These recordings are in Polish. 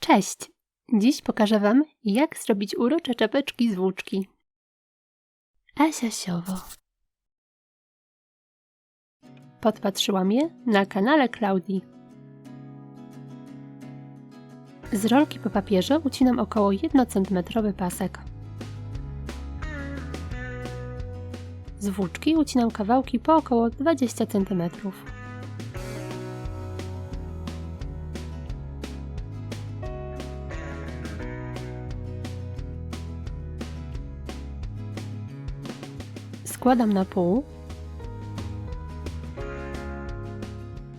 Cześć! Dziś pokażę Wam, jak zrobić urocze czapeczki z włóczki. Asia Siowo. Podpatrzyłam je na kanale Klaudii. Z rolki po papierze ucinam około 1 cm pasek. Z włóczki ucinam kawałki po około 20 cm. Składam na pół,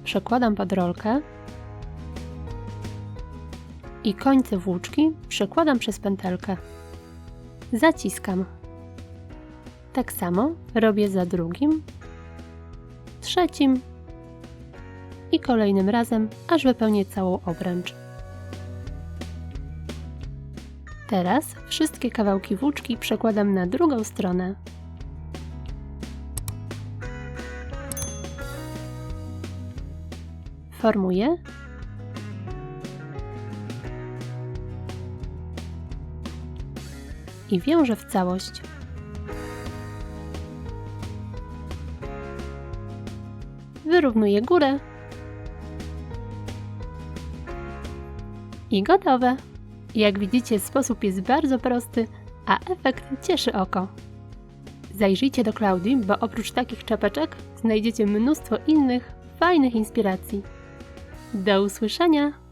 przekładam pod rolkę i końce włóczki przekładam przez pętelkę. Zaciskam. Tak samo robię za drugim, trzecim i kolejnym razem, aż wypełnię całą obręcz. Teraz wszystkie kawałki włóczki przekładam na drugą stronę. Formuję i wiążę w całość. Wyrównuję górę i gotowe! Jak widzicie, sposób jest bardzo prosty, a efekt cieszy oko. Zajrzyjcie do Klaudii, bo oprócz takich czapeczek znajdziecie mnóstwo innych fajnych inspiracji. Do usłyszenia!